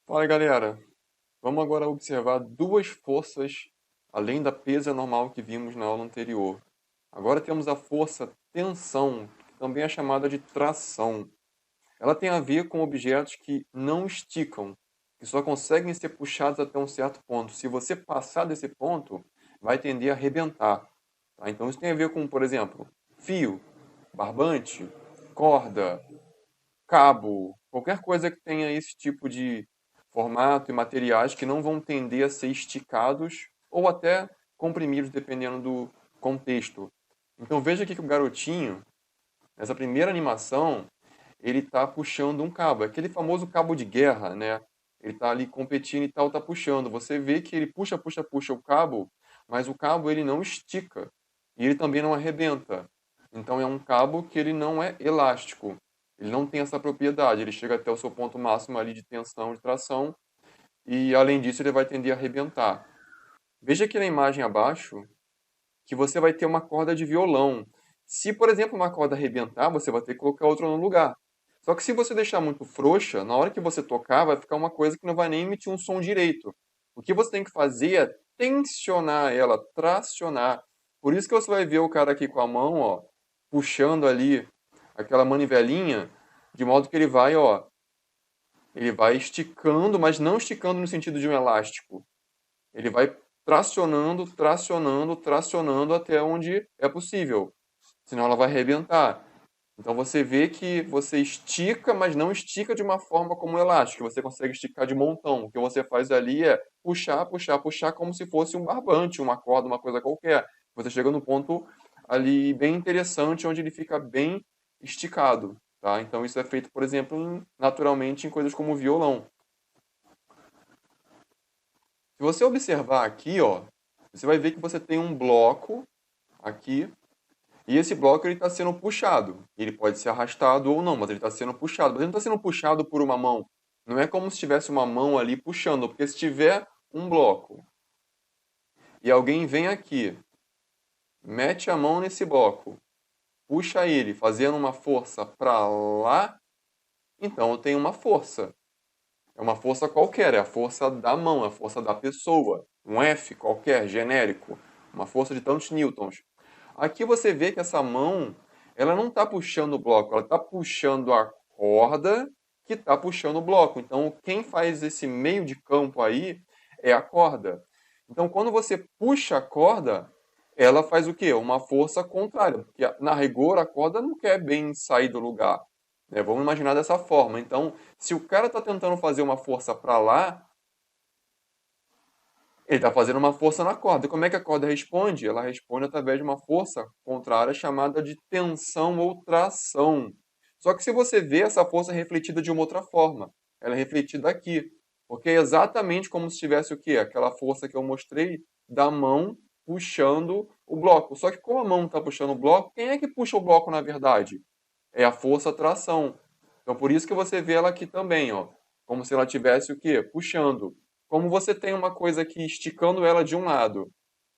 Fala galera, vamos agora observar duas forças além da pesa normal que vimos na aula anterior. Agora temos a força tensão, que também é chamada de tração. Ela tem a ver com objetos que não esticam, que só conseguem ser puxados até um certo ponto. Se você passar desse ponto, vai tender a arrebentar. Tá? Então isso tem a ver com, por exemplo, fio, barbante, corda, cabo, qualquer coisa que tenha esse tipo de formato e materiais que não vão tender a ser esticados ou até comprimidos, dependendo do contexto. Então veja aqui que o garotinho, nessa primeira animação, ele está puxando um cabo, aquele famoso cabo de guerra, né? Ele está ali competindo e tal, está puxando. Você vê que ele puxa, puxa, puxa o cabo, mas o cabo ele não estica e ele também não arrebenta. Então é um cabo que ele não é elástico. Ele não tem essa propriedade. Ele chega até o seu ponto máximo ali de tensão, de tração e além disso ele vai tender a arrebentar. Veja aqui na imagem abaixo que você vai ter uma corda de violão. Se, por exemplo, uma corda arrebentar, você vai ter que colocar outra no lugar. Só que se você deixar muito frouxa, na hora que você tocar, vai ficar uma coisa que não vai nem emitir um som direito. O que você tem que fazer é tensionar ela, tracionar. Por isso que você vai ver o cara aqui com a mão, ó, puxando ali aquela manivelinha, de modo que ele vai esticando, mas não esticando no sentido de um elástico. Ele vai tracionando, tracionando, tracionando até onde é possível. Senão ela vai arrebentar. Então você vê que você estica, mas não estica de uma forma como um elástico. Você consegue esticar de montão. O que você faz ali é puxar, puxar, puxar como se fosse um barbante, uma corda, uma coisa qualquer. Você chega no ponto ali bem interessante, onde ele fica bem esticado. Tá? Então isso é feito, por exemplo, naturalmente em coisas como o violão. Se você observar aqui, ó, você vai ver que você tem um bloco aqui, e esse bloco ele está sendo puxado. Ele pode ser arrastado ou não, mas ele está sendo puxado. Mas ele não está sendo puxado por uma mão. Não é como se tivesse uma mão ali puxando, porque se tiver um bloco e alguém vem aqui, mete a mão nesse bloco, puxa ele, fazendo uma força para lá, então eu tenho uma força. É uma força qualquer, é a força da mão, é a força da pessoa. Um F qualquer, genérico. Uma força de tantos newtons. Aqui você vê que essa mão, ela não está puxando o bloco, ela está puxando a corda que está puxando o bloco. Então, quem faz esse meio de campo aí é a corda. Então, quando você puxa a corda, ela faz o quê? Uma força contrária, porque na rigor a corda não quer bem sair do lugar. Né? Vamos imaginar dessa forma. Então, se o cara está tentando fazer uma força para lá, ele está fazendo uma força na corda. E como é que a corda responde? Ela responde através de uma força contrária chamada de tensão ou tração. Só que se você vê essa força refletida de uma outra forma, ela é refletida aqui. Porque é exatamente como se tivesse o quê? Aquela força que eu mostrei da mão puxando o bloco. Só que como a mão está puxando o bloco, quem é que puxa o bloco na verdade? É a força tração. Então por isso que você vê ela aqui também, ó, como se ela tivesse o quê? Puxando. Como você tem uma coisa aqui esticando ela de um lado,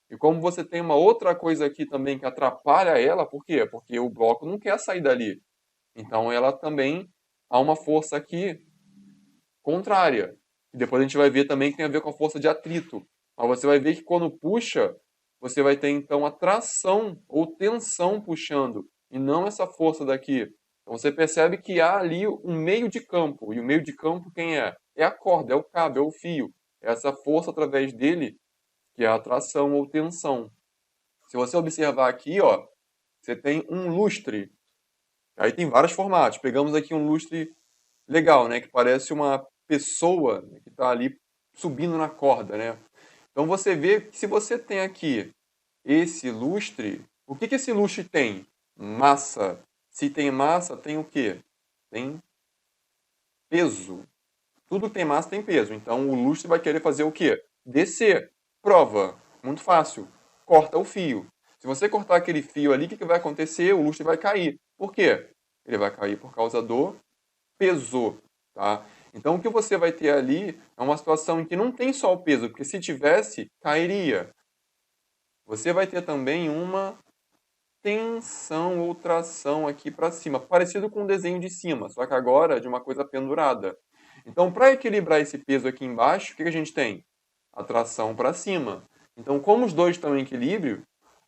e como você tem uma outra coisa aqui também que atrapalha ela, por quê? Porque o bloco não quer sair dali. Então ela também há uma força aqui contrária. E depois a gente vai ver também que tem a ver com a força de atrito. Mas você vai ver que quando puxa, você vai ter então a tração ou tensão puxando, e não essa força daqui. Então você percebe que há ali um meio de campo. E o meio de campo quem é? É a corda, é o cabo, é o fio. É essa força através dele que é a tração ou tensão. Se você observar aqui, ó, você tem um lustre. Aí tem vários formatos. Pegamos aqui um lustre legal, né? Que parece uma pessoa que está ali subindo na corda, né? Então você vê que se você tem aqui esse lustre, o que que esse lustre tem? Massa. Se tem massa, tem o quê? Tem peso. Tudo que tem massa tem peso. Então o lustre vai querer fazer o quê? Descer. Prova. Muito fácil. Corta o fio. Se você cortar aquele fio ali, o que que vai acontecer? O lustre vai cair. Por quê? Ele vai cair por causa do peso, tá? Então o que você vai ter ali é uma situação em que não tem só o peso, porque se tivesse, cairia. Você vai ter também uma tensão ou tração aqui para cima, parecido com o desenho de cima, só que agora de uma coisa pendurada. Então, para equilibrar esse peso aqui embaixo, o que a gente tem? A tração para cima. Então, como os dois estão em equilíbrio,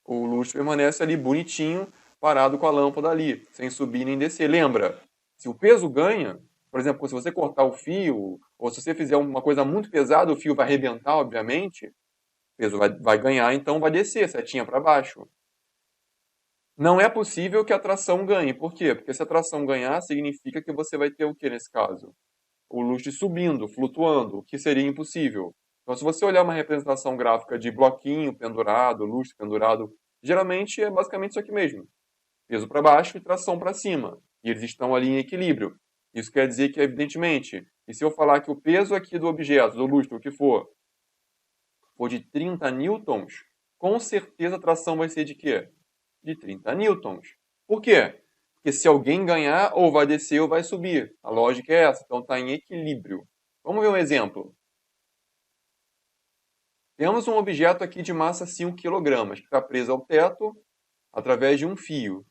o lustre permanece ali bonitinho, parado com a lâmpada ali, sem subir nem descer. Lembra, se o peso ganha, por exemplo, se você cortar o fio, ou se você fizer uma coisa muito pesada, o fio vai arrebentar, obviamente, o peso vai ganhar, então vai descer, setinha para baixo. Não é possível que a tração ganhe. Por quê? Porque se a tração ganhar, significa que você vai ter o que nesse caso? O lustre subindo, flutuando, o que seria impossível. Então, se você olhar uma representação gráfica de bloquinho pendurado, lustre pendurado, geralmente é basicamente isso aqui mesmo. Peso para baixo e tração para cima. E eles estão ali em equilíbrio. Isso quer dizer que, evidentemente, e se eu falar que o peso aqui do objeto, do lustre, o que for de 30 newtons, com certeza a tração vai ser de quê? De 30 newtons. Por quê? Porque se alguém ganhar, ou vai descer ou vai subir. A lógica é essa, então está em equilíbrio. Vamos ver um exemplo. Temos um objeto aqui de massa 5 kg, que está preso ao teto através de um fio.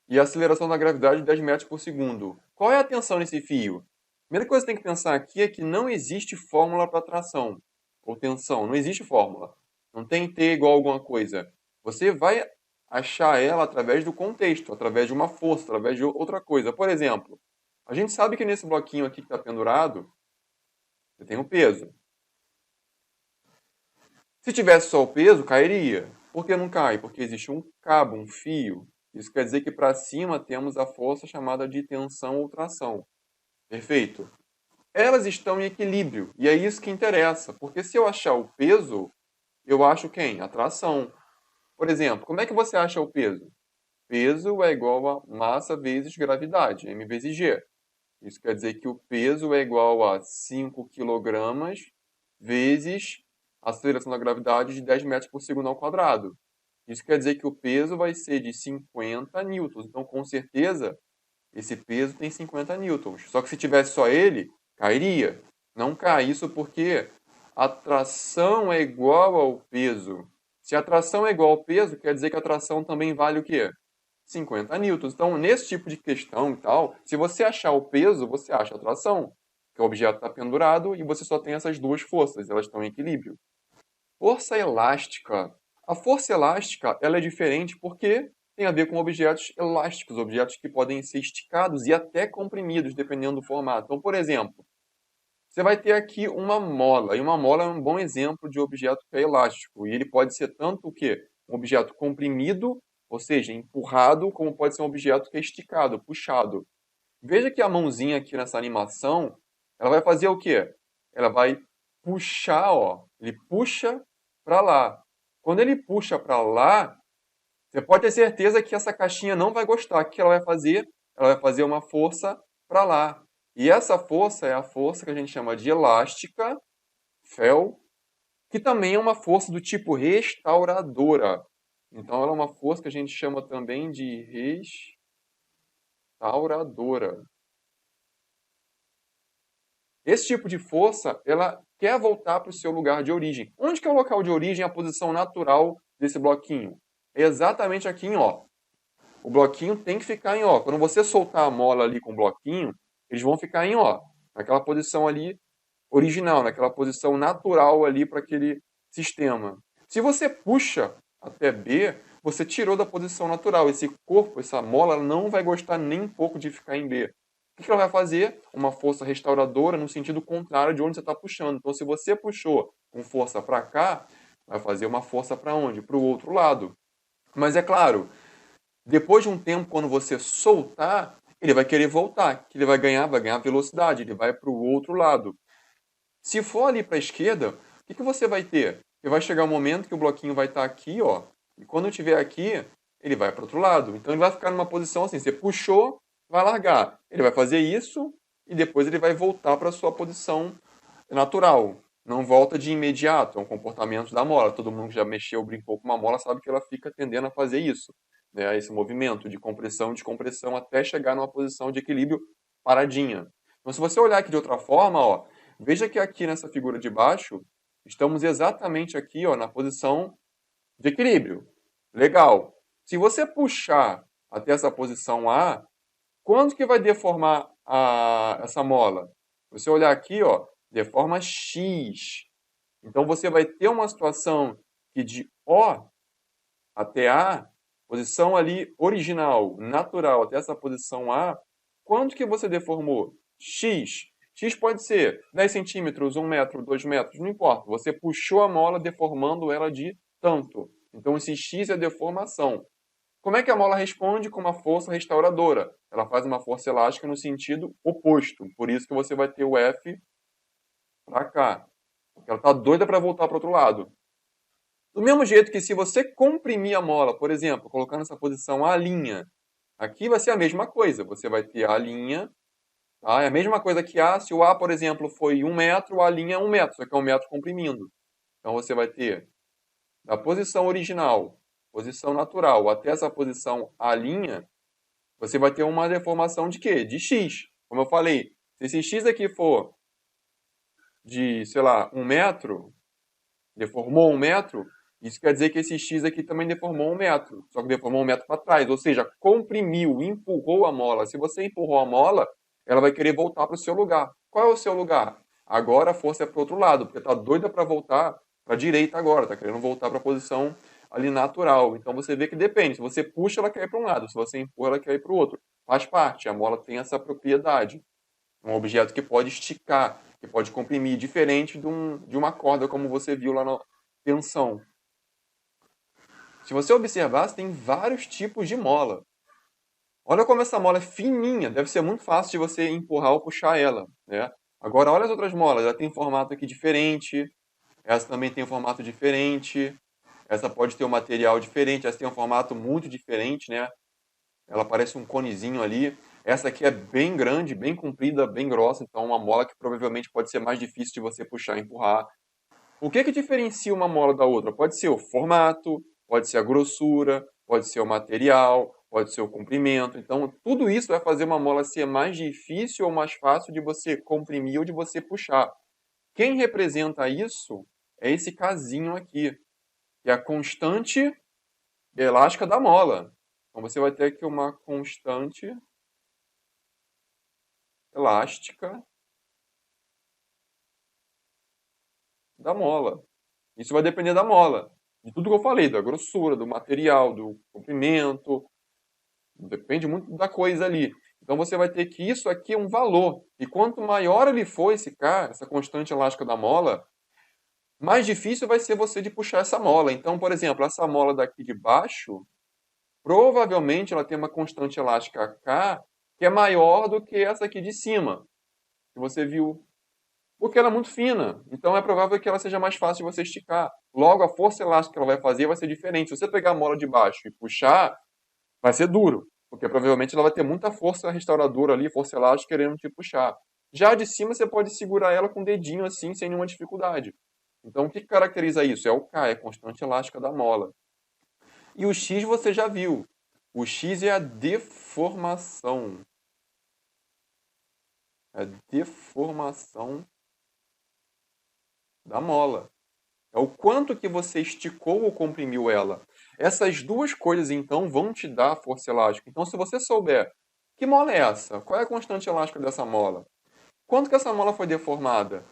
E a aceleração da gravidade de 10 metros por segundo. Qual é a tensão nesse fio? A primeira coisa que você tem que pensar aqui é que não existe fórmula para tração ou tensão. Não existe fórmula. Não tem T igual a alguma coisa. Você vai achar ela através do contexto, através de uma força, através de outra coisa. Por exemplo, a gente sabe que nesse bloquinho aqui que está pendurado, você tem o peso. Se tivesse só o peso, cairia. Por que não cai? Porque existe um cabo, um fio. Isso quer dizer que para cima temos a força chamada de tensão ou tração. Perfeito? Elas estão em equilíbrio. E é isso que interessa. Porque se eu achar o peso, eu acho quem? A tração. Por exemplo, como é que você acha o peso? Peso é igual a massa vezes gravidade, m vezes g. Isso quer dizer que o peso é igual a 5 kg vezes a aceleração da gravidade de 10 metros por segundo ao quadrado. Isso quer dizer que o peso vai ser de 50 newtons. Então, com certeza, esse peso tem 50 newtons. Só que se tivesse só ele, cairia. Não cai. Isso porque a tração é igual ao peso. Se a tração é igual ao peso, quer dizer que a tração também vale o quê? 50 newtons. Então, nesse tipo de questão e tal, se você achar o peso, você acha a tração. Que o objeto está pendurado e você só tem essas duas forças, elas estão em equilíbrio. Força elástica. A força elástica ela é diferente porque tem a ver com objetos elásticos, objetos que podem ser esticados e até comprimidos, dependendo do formato. Então, por exemplo, você vai ter aqui uma mola, e uma mola é um bom exemplo de objeto que é elástico. E ele pode ser tanto o quê? Um objeto comprimido, ou seja, empurrado, como pode ser um objeto que é esticado, puxado. Veja que a mãozinha aqui nessa animação, ela vai fazer o quê? Ela vai puxar, ó. Ele puxa para lá. Quando ele puxa para lá, você pode ter certeza que essa caixinha não vai gostar. O que ela vai fazer? Ela vai fazer uma força para lá. E essa força é a força que a gente chama de elástica, Fel, que também é uma força do tipo restauradora. Então, ela é uma força que a gente chama também de restauradora. Esse tipo de força, ela quer voltar para o seu lugar de origem. Onde que é o local de origem, a posição natural desse bloquinho? É exatamente aqui em Ó. O bloquinho tem que ficar em Ó. Quando você soltar a mola ali com o bloquinho, eles vão ficar em Ó. Naquela posição ali original, naquela posição natural ali para aquele sistema. Se você puxa até B, você tirou da posição natural. Esse corpo, essa mola, não vai gostar nem um pouco de ficar em B. O que ela vai fazer? Uma força restauradora no sentido contrário de onde você está puxando. Então, se você puxou com força para cá, vai fazer uma força para onde? Para o outro lado. Mas é claro, depois de um tempo, quando você soltar, ele vai querer voltar. Que ele vai ganhar velocidade, ele vai para o outro lado. Se for ali para a esquerda, o que você vai ter? Vai chegar um momento que o bloquinho vai estar aqui, ó, e quando estiver aqui, ele vai para o outro lado. Então ele vai ficar numa posição assim, você puxou, vai largar. Ele vai fazer isso e depois ele vai voltar para a sua posição natural. Não volta de imediato, é um comportamento da mola. Todo mundo que já mexeu, brincou com uma mola, sabe que ela fica tendendo a fazer isso, né? Esse movimento de compressão e descompressão até chegar numa posição de equilíbrio paradinha. Então, se você olhar aqui de outra forma, ó, veja que aqui nessa figura de baixo, estamos exatamente aqui, ó, na posição de equilíbrio. Legal. Se você puxar até essa posição A, quando que vai deformar essa mola? Se você olhar aqui, ó, deforma x. Então, você vai ter uma situação que de O até A, posição ali original, natural, até essa posição A, quanto que você deformou? X. X pode ser 10 centímetros, 1 metro, 2 metros, não importa. Você puxou a mola deformando ela de tanto. Então, esse X é a deformação. Como é que a mola responde com uma força restauradora? Ela faz uma força elástica no sentido oposto. Por isso que você vai ter o F para cá. Ela está doida para voltar para o outro lado. Do mesmo jeito que se você comprimir a mola, por exemplo, colocando essa posição A', aqui vai ser a mesma coisa. Você vai ter A', tá? É a mesma coisa que A. Se o A, por exemplo, foi 1 metro, o A' é 1 metro, só que é 1 metro comprimindo. Então você vai ter da posição original, posição natural, até essa posição A', você vai ter uma deformação de quê? De x. Como eu falei, se esse x aqui for de, sei lá, 1 metro, deformou 1 metro, isso quer dizer que esse x aqui também deformou 1 metro, só que deformou 1 metro para trás, ou seja, comprimiu, empurrou a mola. Se você empurrou a mola, ela vai querer voltar para o seu lugar. Qual é o seu lugar? Agora a força é para o outro lado, porque está doida para voltar para a direita agora, está querendo voltar para a posição ali natural. Então você vê que depende, se você puxa, ela quer ir para um lado, se você empurra, ela quer ir para o outro. Faz parte, a mola tem essa propriedade. Um objeto que pode esticar, que pode comprimir, diferente de uma corda, como você viu lá na tensão. Se você observar, você tem vários tipos de mola. Olha como essa mola é fininha, deve ser muito fácil de você empurrar ou puxar ela, né? Agora, olha as outras molas, ela tem formato aqui diferente, essa também tem um formato diferente, essa pode ter um material diferente, essa tem um formato muito diferente, né? Ela parece um conezinho ali. Essa aqui é bem grande, bem comprida, bem grossa, então é uma mola que provavelmente pode ser mais difícil de você puxar e empurrar. O que diferencia uma mola da outra? Pode ser o formato, pode ser a grossura, pode ser o material, pode ser o comprimento. Então, tudo isso vai fazer uma mola ser mais difícil ou mais fácil de você comprimir ou de você puxar. Quem representa isso é esse casinho aqui, que é a constante elástica da mola. Então, você vai ter aqui uma constante elástica da mola. Isso vai depender da mola, de tudo que eu falei, da grossura, do material, do comprimento, depende muito da coisa ali. Então você vai ter que isso aqui é um valor. E quanto maior ele for esse K, essa constante elástica da mola, mais difícil vai ser você de puxar essa mola. Então, por exemplo, essa mola daqui de baixo, provavelmente ela tem uma constante elástica K que é maior do que essa aqui de cima, que você viu. Porque ela é muito fina. Então é provável que ela seja mais fácil de você esticar. Logo, a força elástica que ela vai fazer vai ser diferente. Se você pegar a mola de baixo e puxar, vai ser duro. Porque provavelmente ela vai ter muita força restauradora ali, força elástica querendo te puxar. Já a de cima você pode segurar ela com o dedinho assim, sem nenhuma dificuldade. Então o que caracteriza isso? É o K, é a constante elástica da mola. E o X você já viu. O X é a deformação. É a deformação da mola. É o quanto que você esticou ou comprimiu ela. Essas duas coisas, então, vão te dar a força elástica. Então, se você souber que mola é essa, qual é a constante elástica dessa mola, quanto que essa mola foi deformada,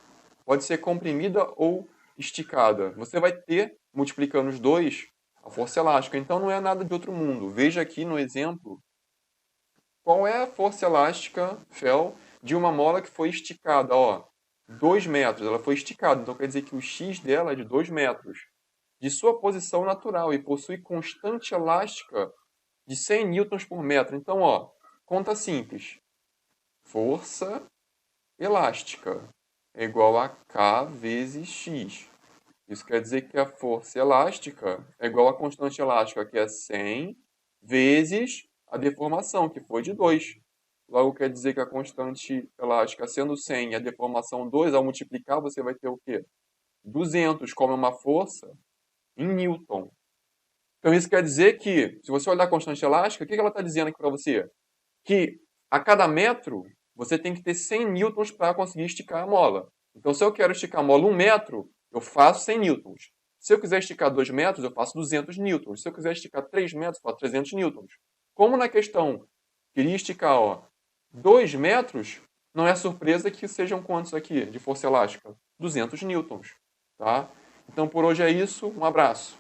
pode ser comprimida ou esticada, você vai ter, multiplicando os dois, a força elástica. Então, não é nada de outro mundo. Veja aqui no exemplo qual é a força elástica, Fel, de uma mola que foi esticada. Ó, 2 metros, ela foi esticada, então quer dizer que o x dela é de 2 metros, de sua posição natural e possui constante elástica de 100 newtons por metro. Então, ó, conta simples. Força elástica é igual a K vezes x. Isso quer dizer que a força elástica é igual à constante elástica, que é 100, vezes a deformação, que foi de 2. Logo, quer dizer que a constante elástica sendo 100 e a deformação 2, ao multiplicar, você vai ter o quê? 200 como uma força em Newton. Então, isso quer dizer que, se você olhar a constante elástica, o que ela está dizendo aqui para você? Que a cada metro, você tem que ter 100 newtons para conseguir esticar a mola. Então, se eu quero esticar a mola 1 metro, eu faço 100 newtons. Se eu quiser esticar 2 metros, eu faço 200 newtons. Se eu quiser esticar 3 metros, eu faço 300 newtons. Como na questão, queria esticar 2 metros, Não é surpresa que sejam quantos aqui de força elástica? 200 newtons, tá? Então por hoje é isso, um abraço.